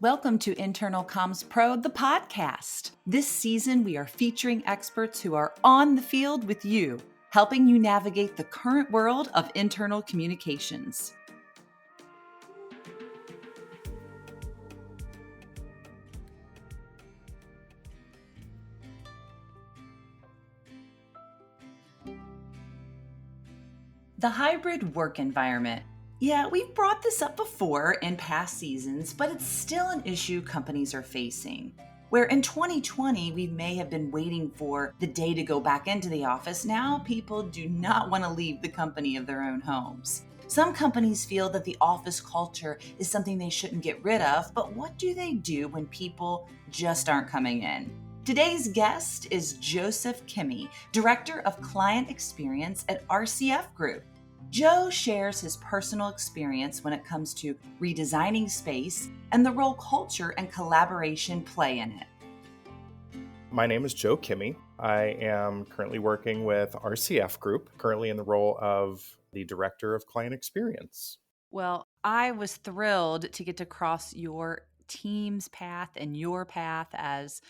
Welcome to Internal Comms Pro, the podcast. This season, we are featuring experts who are on the field with you, helping you navigate the current world of internal communications. The hybrid work environment. Yeah, we've brought this up before in past seasons, but it's still an issue companies are facing. Where in 2020, we may have been waiting for the day to go back into the office, now people do not want to leave the company of their own homes. Some companies feel that the office culture is something they shouldn't get rid of, but what do they do when people just aren't coming in? Today's guest is Joseph Kimmy, Director of Client Experience at RCF Group. Joe shares his personal experience when it comes to redesigning space and the role culture and collaboration play in it. My name is Joe Kimmy. I am currently working with RCF Group, currently in the role of the Director of Client Experience. Well, I was thrilled to get to cross your team's path and your path as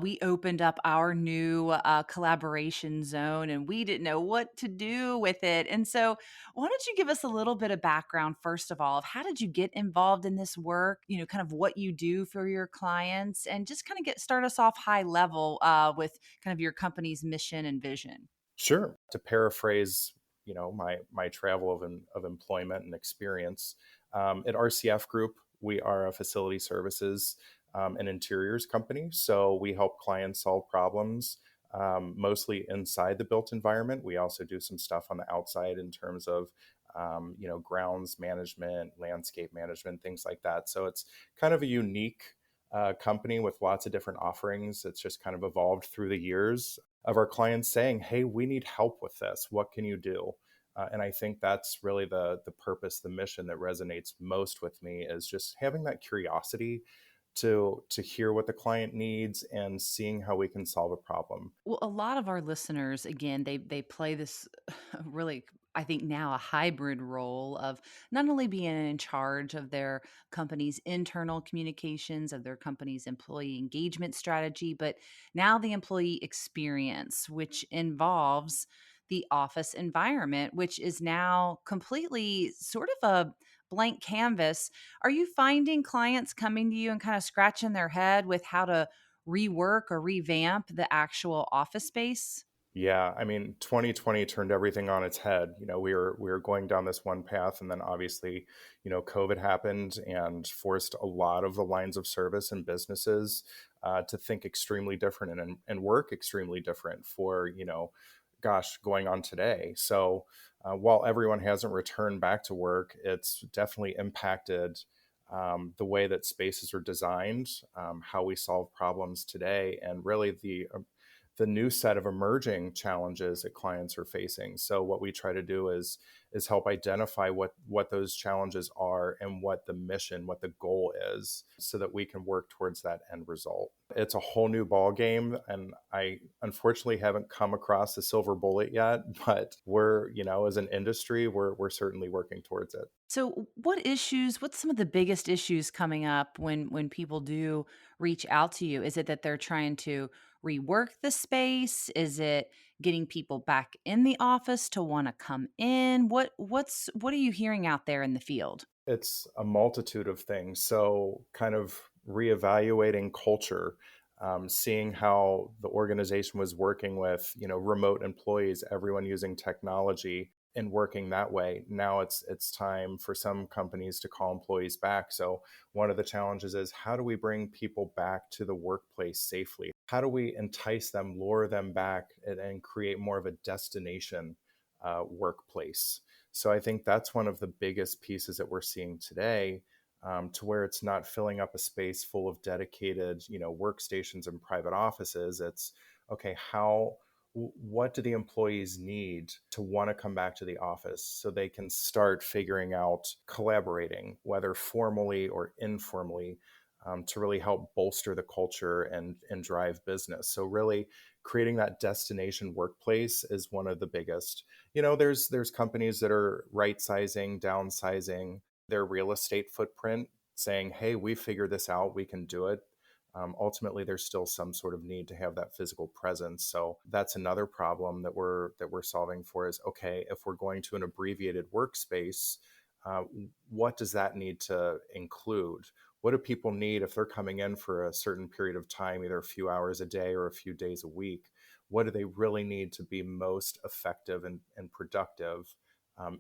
we opened up our new collaboration zone and we didn't know what to do with it. And so, why don't you give us a little bit of background, first of all, of how did you get involved in this work, kind of what you do for your clients, and just kind of start us off high level with kind of your company's mission and vision. Sure. To paraphrase, my travel of employment and experience at RCF Group, we are a facility services and interiors company. So we help clients solve problems mostly inside the built environment. We also do some stuff on the outside in terms of grounds management, landscape management, things like that. So it's kind of a unique company with lots of different offerings. It's just kind of evolved through the years of our clients saying, hey, we need help with this. What can you do? And I think that's really the purpose, the mission that resonates most with me is just having that curiosity to hear what the client needs and seeing how we can solve a problem. Well, a lot of our listeners, again, they play this really, I think now a hybrid role of not only being in charge of their company's internal communications, of their company's employee engagement strategy, but now the employee experience, which involves the office environment, which is now completely sort of a blank canvas. Are you finding clients coming to you and kind of scratching their head with how to rework or revamp the actual office space? Yeah, I mean, 2020 turned everything on its head. We were going down this one path, and then obviously, COVID happened and forced a lot of the lines of service and businesses to think extremely different and work extremely different for going on today. So while everyone hasn't returned back to work, it's definitely impacted the way that spaces are designed, how we solve problems today, and really the new set of emerging challenges that clients are facing. So what we try to do is help identify what those challenges are and what the mission, what the goal is, so that we can work towards that end result. It's a whole new ball game, and I unfortunately haven't come across the silver bullet yet, but we're, as an industry, we're certainly working towards it. So, what's some of the biggest issues coming up when people do reach out to you? Is it that they're trying to rework the space? Is it getting people back in the office to want to come in? What are you hearing out there in the field? It's a multitude of things. So, kind of reevaluating culture, seeing how the organization was working with, remote employees, everyone using technology and working that way. Now it's time for some companies to call employees back. So, one of the challenges is how do we bring people back to the workplace safely? How do we entice them, lure them back, and create more of a destination workplace? So I think that's one of the biggest pieces that we're seeing today, to where it's not filling up a space full of dedicated, workstations and private offices. It's okay, what do the employees need to want to come back to the office so they can start figuring out collaborating, whether formally or informally, to really help bolster the culture and drive business. So really creating that destination workplace is one of the biggest. There's companies that are right sizing, downsizing their real estate footprint saying, hey, we figured this out, we can do it. Ultimately, there's still some sort of need to have that physical presence. So that's another problem that we're solving for is, okay, if we're going to an abbreviated workspace, uh, what does that need to include? What do people need if they're coming in for a certain period of time, either a few hours a day or a few days a week? What do they really need to be most effective and productive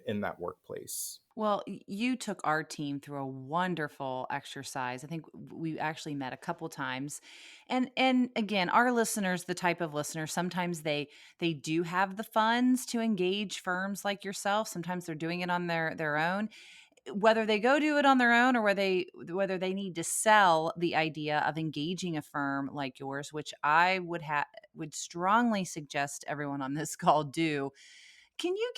in that workplace? Well, you took our team through a wonderful exercise. I think we actually met a couple times. And again, our listeners, the type of listeners, sometimes they do have the funds to engage firms like yourself. Sometimes they're doing it on their own. Whether they go do it on their own or whether they need to sell the idea of engaging a firm like yours, which I would strongly suggest everyone on this call do. Can you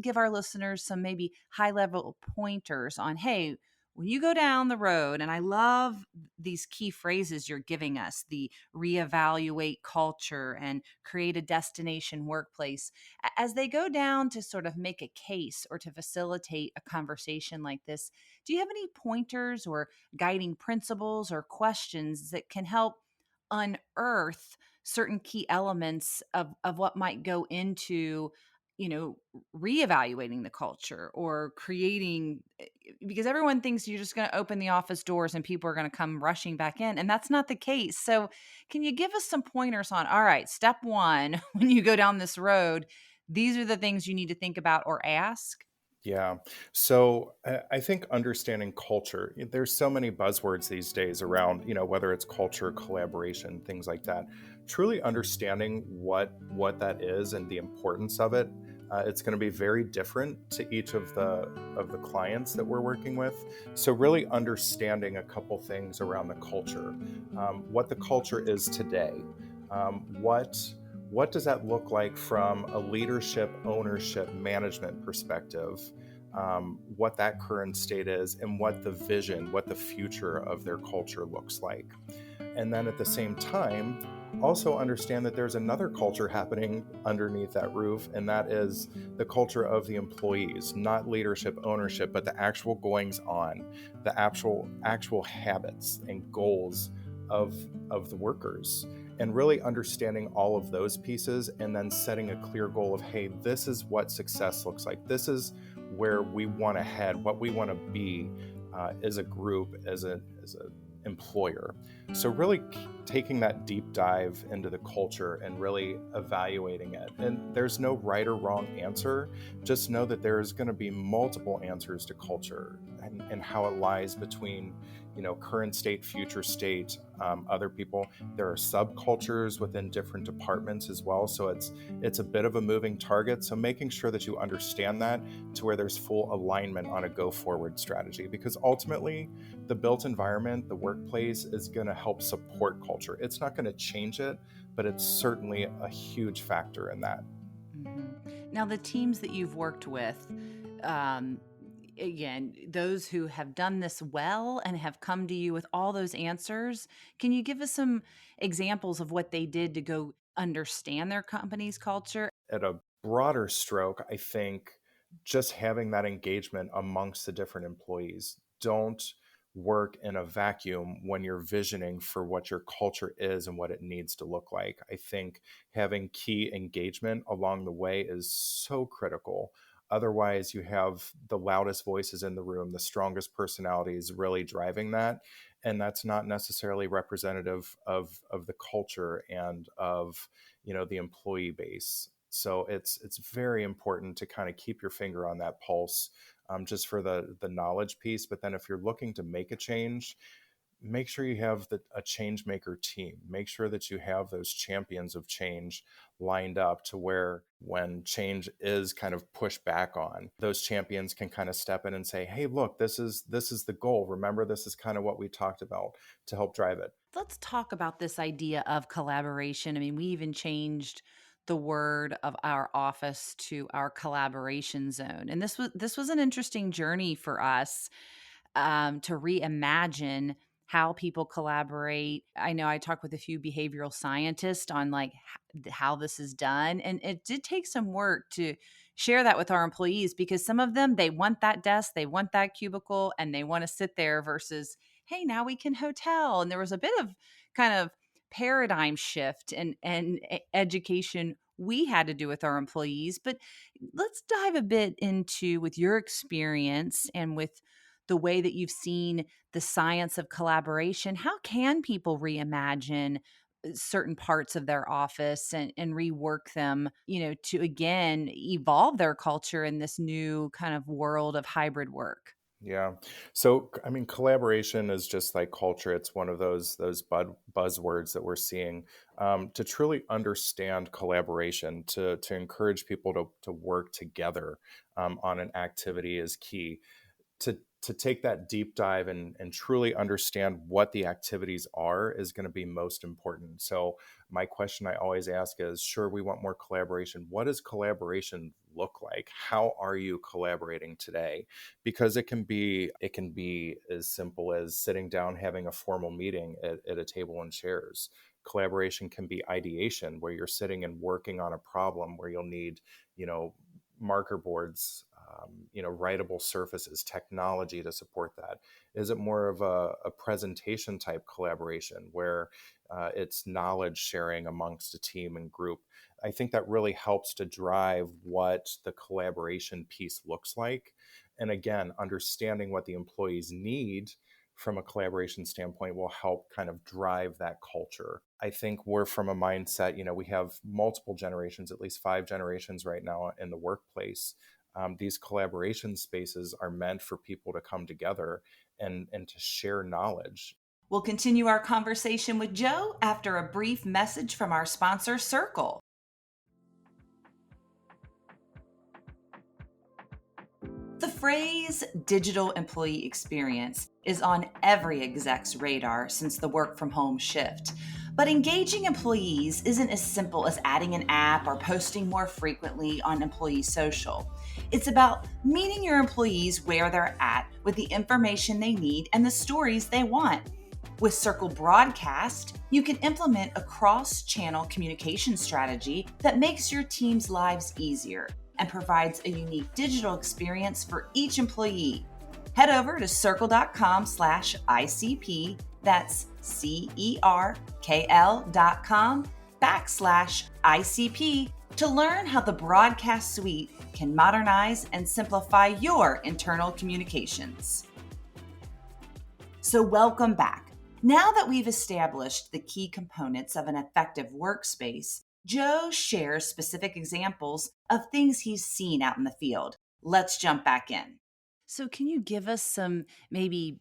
give our listeners some maybe high level pointers on, hey, when you go down the road, and I love these key phrases you're giving us, the reevaluate culture and create a destination workplace, as they go down to sort of make a case or to facilitate a conversation like this, do you have any pointers or guiding principles or questions that can help unearth certain key elements of what might go into reevaluating the culture or creating, because everyone thinks you're just going to open the office doors and people are going to come rushing back in, and that's not the case. So can you give us some pointers on, all right, step one, when you go down this road, these are the things you need to think about or ask? Yeah. So I think understanding culture, there's so many buzzwords these days around, whether it's culture, collaboration, things like that. Truly understanding what that is and the importance of it. It's going to be very different to each of the clients that we're working with. So really understanding a couple things around the culture, what the culture is today, what does that look like from a leadership, ownership, management perspective? What that current state is, and what the vision, what the future of their culture looks like. And then at the same time, also understand that there's another culture happening underneath that roof, and that is the culture of the employees, not leadership, ownership, but the actual goings on, the actual habits and goals of the workers, and really understanding all of those pieces, and then setting a clear goal of, hey, this is what success looks like, this is where we want to head, what we want to be as a group, as a employer. So really taking that deep dive into the culture and really evaluating it. And there's no right or wrong answer. Just know that there's going to be multiple answers to culture, and how it lies between, current state, future state, other people. There are subcultures within different departments as well. So it's a bit of a moving target. So making sure that you understand that, to where there's full alignment on a go forward strategy, because ultimately the built environment, the workplace, is going to help support culture. It's not going to change it, but it's certainly a huge factor in that. Now, the teams that you've worked with, um, again, those who have done this well and have come to you with all those answers, can you give us some examples of what they did to go understand their company's culture? At a broader stroke, I think just having that engagement amongst the different employees. Don't work in a vacuum when you're visioning for what your culture is and what it needs to look like. I think having key engagement along the way is so critical. Otherwise, you have the loudest voices in the room, the strongest personalities really driving that. And that's not necessarily representative of the culture and of, the employee base. So it's very important to kind of keep your finger on that pulse, just for the knowledge piece. But then if you're looking to make a change, make sure you have a change maker team. Make sure that you have those champions of change lined up, to where when change is kind of pushed back on, those champions can kind of step in and say, hey, look, this is the goal. Remember, this is kind of what we talked about, to help drive it. Let's talk about this idea of collaboration. I mean, we even changed the word of our office to our collaboration zone. And this was an interesting journey for us, to reimagine how people collaborate. I know I talked with a few behavioral scientists on like how this is done, and it did take some work to share that with our employees because some of them, they want that desk, they want that cubicle, and they want to sit there versus, hey, now we can hotel. And there was a bit of kind of paradigm shift and education we had to do with our employees. But let's dive a bit into with your experience and with the way that you've seen the science of collaboration. How can people reimagine certain parts of their office and rework them, to again evolve their culture in this new kind of world of hybrid work? Yeah. So, I mean, collaboration is just like culture. It's one of those buzzwords that we're seeing. To truly understand collaboration, to encourage people to work together on an activity is key. To take that deep dive and truly understand what the activities are is going to be most important. So my question I always ask is, sure, we want more collaboration. What does collaboration look like? How are you collaborating today? Because it can be as simple as sitting down, having a formal meeting at a table and chairs. Collaboration can be ideation, where you're sitting and working on a problem where you'll need, you know, marker boards, writable surfaces, technology to support that? Is it more of a presentation type collaboration where it's knowledge sharing amongst a team and group? I think that really helps to drive what the collaboration piece looks like. And again, understanding what the employees need from a collaboration standpoint will help kind of drive that culture. I think we're from a mindset, we have multiple generations, at least 5 generations right now in the workplace. These collaboration spaces are meant for people to come together and to share knowledge. We'll continue our conversation with Joe after a brief message from our sponsor, Circle. The phrase digital employee experience is on every exec's radar since the work from home shift. But engaging employees isn't as simple as adding an app or posting more frequently on employee social. It's about meeting your employees where they're at with the information they need and the stories they want. With Circle Broadcast, you can implement a cross channel communication strategy that makes your team's lives easier and provides a unique digital experience for each employee. Head over to circle.com/ICP, that's CERKL.com/ICP, to learn how the broadcast suite can modernize and simplify your internal communications. So, welcome back. Now that we've established the key components of an effective workspace, Joe shares specific examples of things he's seen out in the field. Let's jump back in. So, can you give us some maybe,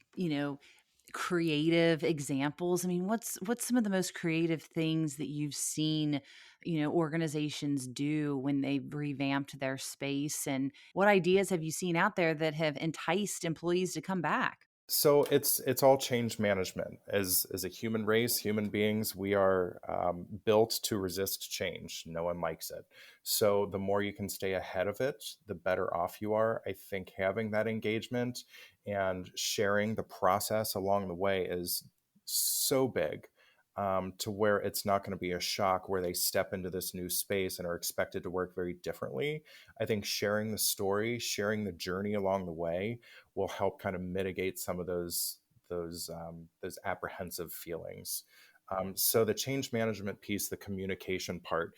creative examples? I mean, what's some of the most creative things that you've seen, organizations do when they've revamped their space, and what ideas have you seen out there that have enticed employees to come back? So it's all change management. As a human race, human beings, we are built to resist change. No one likes it. So the more you can stay ahead of it, the better off you are. I think having that engagement and sharing the process along the way is so big, to where it's not going to be a shock where they step into this new space and are expected to work very differently. I think sharing the story, sharing the journey along the way will help kind of mitigate some of those apprehensive feelings. So the change management piece, the communication part,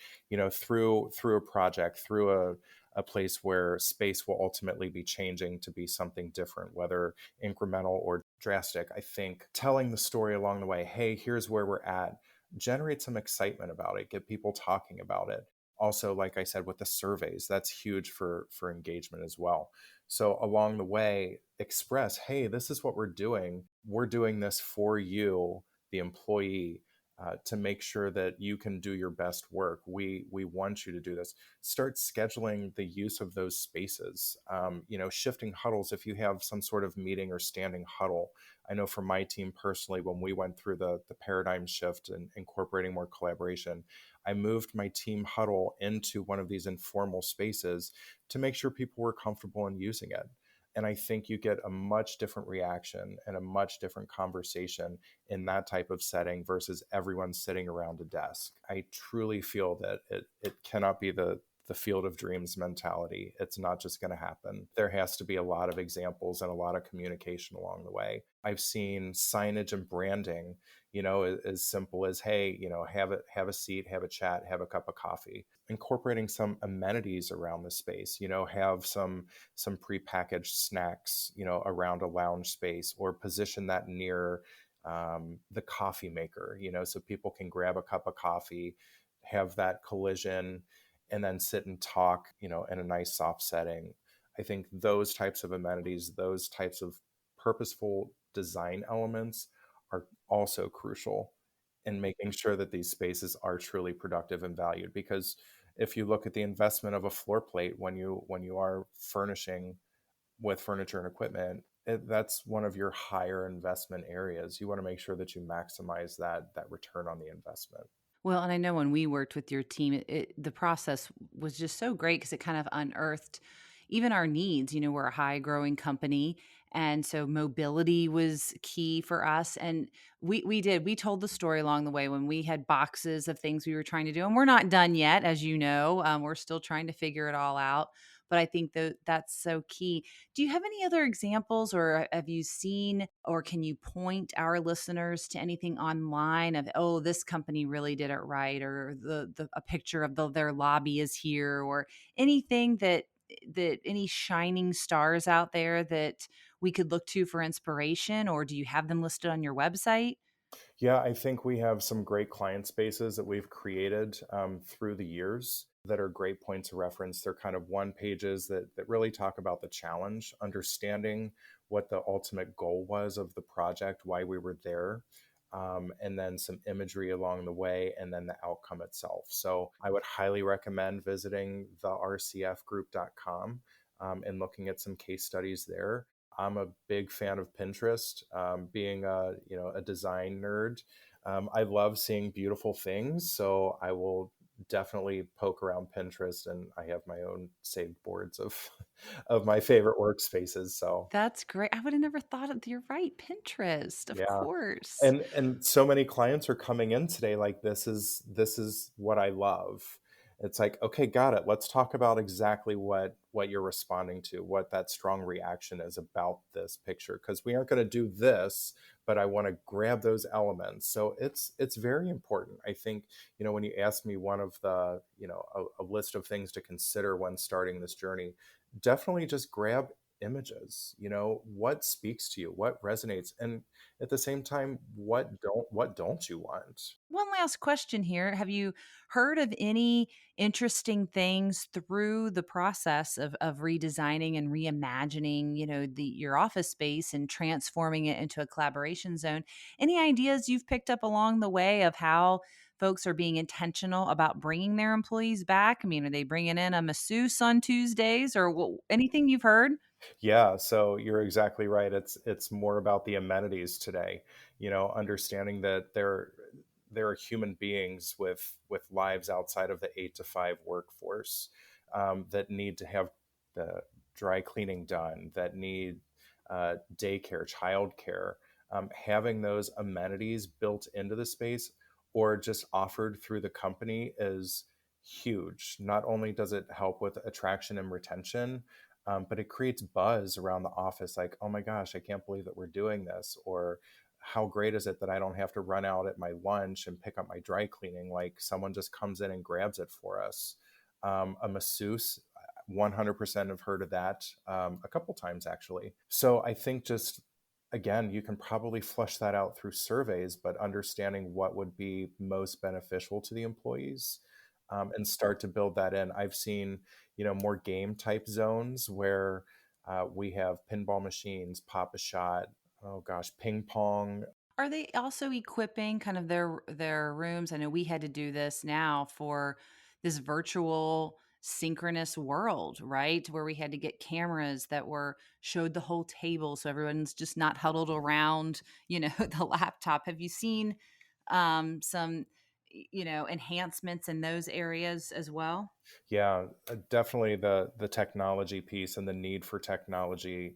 through a project, through a place where space will ultimately be changing to be something different, whether incremental or drastic. I think telling the story along the way, hey, here's where we're at, generate some excitement about it, get people talking about it. Also, like I said, with the surveys, that's huge for engagement as well. So along the way, express, hey, this is what we're doing. We're doing this for you, the employee, to make sure that you can do your best work. We want you to do this. Start scheduling the use of those spaces. Shifting huddles. If you have some sort of meeting or standing huddle, I know for my team personally, when we went through the paradigm shift and incorporating more collaboration, I moved my team huddle into one of these informal spaces to make sure people were comfortable in using it. And I think you get a much different reaction and a much different conversation in that type of setting versus everyone sitting around a desk. I truly feel that it cannot be the field of dreams mentality. It's not just going to happen. There has to be a lot of examples and a lot of communication along the way. I've seen signage and branding, as simple as, hey, have a seat, have a chat, have a cup of coffee. Incorporating some amenities around the space, have some prepackaged snacks, around a lounge space, or position that near the coffee maker, so people can grab a cup of coffee, have that collision, and then sit and talk, in a nice soft setting. I think those types of amenities, those types of purposeful design elements are also crucial in making sure that these spaces are truly productive and valued. Because if you look at the investment of a floor plate when you are furnishing with furniture and equipment, that's one of your higher investment areas. You want to make sure that you maximize that return on the investment. Well, and I know when we worked with your team, the process was just so great because it kind of unearthed even our needs. You know, we're a high growing company. And so mobility was key for us. And we told the story along the way when we had boxes of things we were trying to do. And we're not done yet, as you know, we're still trying to figure it all out. But I think that's so key. Do you have any other examples, or have you seen, or can you point our listeners to anything online of, oh, this company really did it right, or a picture of their lobby is here, or anything that any shining stars out there that we could look to for inspiration, or do you have them listed on your website? Yeah, I think we have some great client spaces that we've created through the years that are great points of reference. They're kind of one pages that really talk about the challenge, understanding what the ultimate goal was of the project, why we were there, and then some imagery along the way, and then the outcome itself. So I would highly recommend visiting the rcfgroup.com and looking at some case studies there. I'm a big fan of Pinterest. Being a design nerd, I love seeing beautiful things. So I will definitely poke around Pinterest, and I have my own saved boards of of my favorite workspaces. So That's great. I would have never thought of, you're right, Pinterest, of yeah, course. and so many clients are coming in today like, this is what I love. It's like, okay, got it, let's talk about exactly what you're responding to, what that strong reaction is about this picture, because we aren't going to do this, but I want to grab those elements. So it's very important. I think, when you ask me one of the, a list of things to consider when starting this journey, definitely just grab images. What speaks to you, what resonates, and at the same time, what don't you want? One last question here. Have you heard of any interesting things through the process of redesigning and reimagining, your office space and transforming it into a collaboration zone? Any ideas you've picked up along the way of how folks are being intentional about bringing their employees back? I mean, are they bringing in a masseuse on Tuesdays, or anything you've heard? Yeah, so you're exactly right. It's more about the amenities today. Understanding that there are human beings with lives outside of the 8 to 5 workforce, that need to have the dry cleaning done, that need daycare, childcare. Having those amenities built into the space or just offered through the company is huge. Not only does it help with attraction and retention, but it creates buzz around the office, like, oh my gosh, I can't believe that we're doing this. Or how great is it that I don't have to run out at my lunch and pick up my dry cleaning? Like, someone just comes in and grabs it for us. A masseuse, 100% have heard of that, a couple times actually. So I think, just again, you can probably flush that out through surveys, but understanding what would be most beneficial to the employees, and start to build that in. I've seen, more game type zones where we have pinball machines, pop a shot, oh gosh, ping pong. Are they also equipping kind of their rooms? I know we had to do this now for this virtual synchronous world, right? Where we had to get cameras that were showed the whole table so everyone's just not huddled around, the laptop. Have you seen some enhancements in those areas as well? Yeah, definitely the technology piece and the need for technology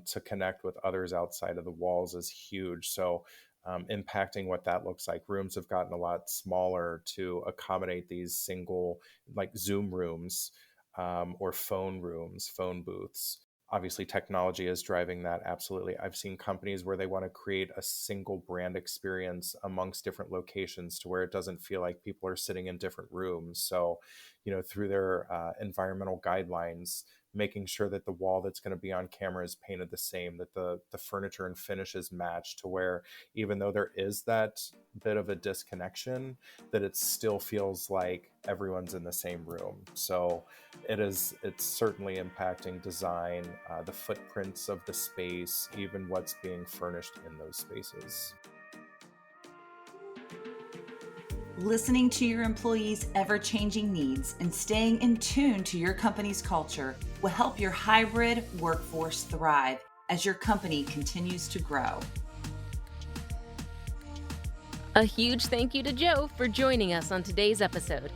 to connect with others outside of the walls is huge. So impacting what that looks like. Rooms have gotten a lot smaller to accommodate these single, like Zoom rooms, or phone rooms, phone booths. Obviously, technology is driving that. Absolutely. I've seen companies where they want to create a single brand experience amongst different locations to where it doesn't feel like people are sitting in different rooms. So, through their environmental guidelines, making sure that the wall that's going to be on camera is painted the same, that the furniture and finishes match, to where even though there is that bit of a disconnection, that it still feels like everyone's in the same room. So it's certainly impacting design, the footprints of the space, even what's being furnished in those spaces. Listening to your employees' ever-changing needs and staying in tune to your company's culture will help your hybrid workforce thrive as your company continues to grow. A huge thank you to Joe for joining us on today's episode.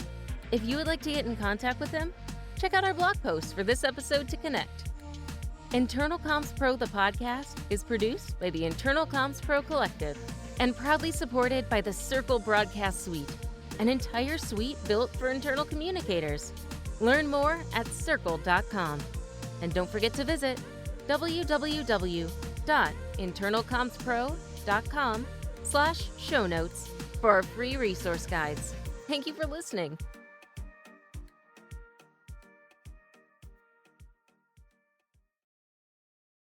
If you would like to get in contact with him, check out our blog post for this episode to connect. Internal Comms Pro, the podcast, is produced by the Internal Comms Pro Collective and proudly supported by the Circle Broadcast Suite, an entire suite built for internal communicators. Learn more at circle.com. And don't forget to visit www.internalcommspro.com/show notes for our free resource guides. Thank you for listening.